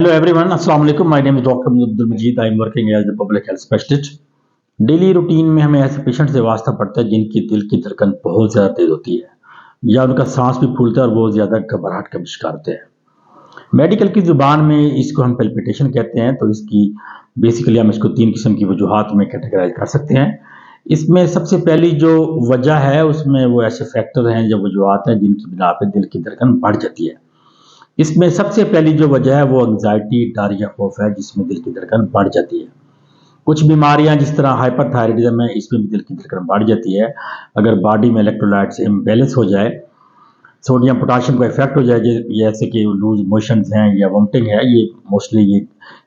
Hello everyone, Assalamu alaikum. My name is Dr. Abdul Majid. I am working as a public health specialist. Daily routine में हमें ऐसे patient से वास्ता पड़ता है जिनकी दिल की धड़कन बहुत ज़्यादा तेज़ होती है या उनका सांस भी फूलता है और बहुत ज़्यादा घबराहट का शिकार होते हैं। मेडिकल की ज़ुबान में इसको हम पैल्पिटेशन कहते हैं। तो इसकी बेसिकली हम इसको 3 किस्म की वजूहात में कैटेगराइज कर सकते हैं। इसमें सबसे पहली जो वजह है उसमें वो ऐसे फैक्टर हैं, जो वजूहात हैं जिनकी बिना पे दिल की धड़कन बढ़ जाती है। इसमें सबसे पहली जो वजह है वो एंग्जाइटी, डर या खौफ है, जिसमें दिल की धड़कन बढ़ जाती है। कुछ बीमारियां जिस तरह हाइपरथायराइडिज्म है, इसमें भी दिल की धड़कन बढ़ जाती है। अगर बॉडी में इलेक्ट्रोलाइट्स इम्बैलेंस हो जाए, सोडियम पोटाशियम का इफेक्ट हो जाए, जैसे कि लूज मोशंस हैं या वोमिटिंग है, ये मोस्टली ये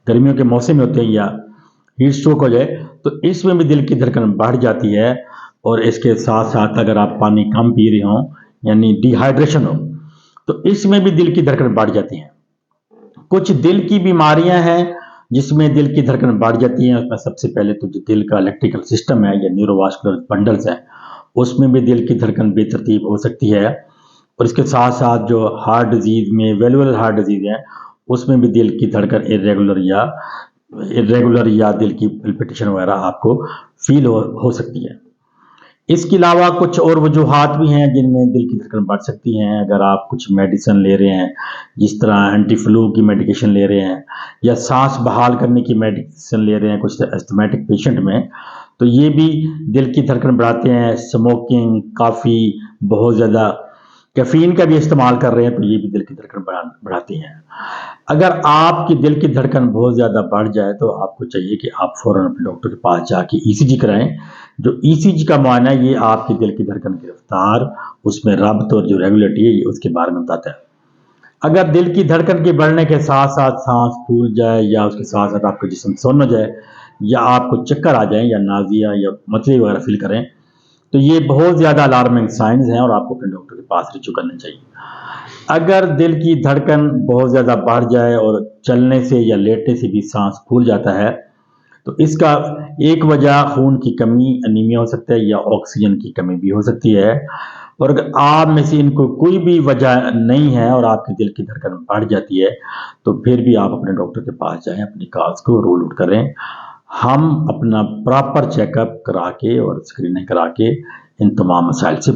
गर्मियों के मौसम में होते हैं, या हीट स्ट्रोक हो जाए, तो इसमें भी दिल की धड़कन बढ़ जाती है। और इसके साथ साथ अगर आप पानी कम पी रहे हो यानी डिहाइड्रेशन हो, तो इसमें भी दिल की धड़कन बढ़ जाती है। कुछ दिल की बीमारियां हैं जिसमें दिल की धड़कन बढ़ जाती है। उसमें सबसे पहले तो जो दिल का इलेक्ट्रिकल सिस्टम है या न्यूरोवास्कुलर बंडल्स हैं, उसमें भी दिल की धड़कन बेतरतीब हो सकती है। और इसके साथ साथ जो हार्ट डिजीज में वेलुलर हार्ट डिजीज है, उसमें भी दिल की धड़कन इरेगुलर या दिल की पल्पिटेशन वगैरह आपको फील हो सकती है। इसके अलावा कुछ और वजूहात भी हैं जिनमें दिल की धड़कन बढ़ सकती हैं। अगर आप कुछ मेडिसिन ले रहे हैं, जिस तरह एंटी फ्लू की मेडिकेशन ले रहे हैं या सांस बहाल करने की मेडिसिन ले रहे हैं कुछ एस्थमेटिक पेशेंट में, तो ये भी दिल की धड़कन बढ़ाते हैं। स्मोकिंग, काफ़ी, बहुत ज़्यादा कैफीन का भी इस्तेमाल कर रहे हैं, तो ये भी दिल की धड़कन बढ़ाती हैं। अगर आपकी दिल की धड़कन बहुत ज़्यादा बढ़ जाए तो आपको चाहिए कि आप फ़ौरन अपने डॉक्टर के पास जाके ईसीजी कराएं। जो ईसीजी का मायना है, ये आपकी दिल की धड़कन की रफ्तार, उसमें रब्त और जो रेगुलेटरी है, ये उसके बारे में बताता है। अगर दिल की धड़कन के बढ़ने के साथ साथ सांस फूल जाए या उसके साथ साथ आपका जिस्म सुन्न हो जाए या आपको चक्कर आ जाए या नाजिया या मतली वगैरह फील करें, तो ये बहुत ज़्यादा अलार्मिंग साइंस हैं और आपको अपने डॉक्टर के पास रिच्यू करना चाहिए। अगर दिल की धड़कन बहुत ज़्यादा बढ़ जाए और चलने से या लेटने से भी सांस फूल जाता है, तो इसका एक वजह खून की कमी, एनीमिया हो सकता है, या ऑक्सीजन की कमी भी हो सकती है। और अगर आप में से इनको कोई भी वजह नहीं है और आपकी दिल की धड़कन बढ़ जाती है, तो फिर भी आप अपने डॉक्टर के पास जाएं, अपनी काज को रूल आउट करें। हम अपना प्रॉपर चेकअप करा के और स्क्रीनिंग करा के इन तमाम मसाइल से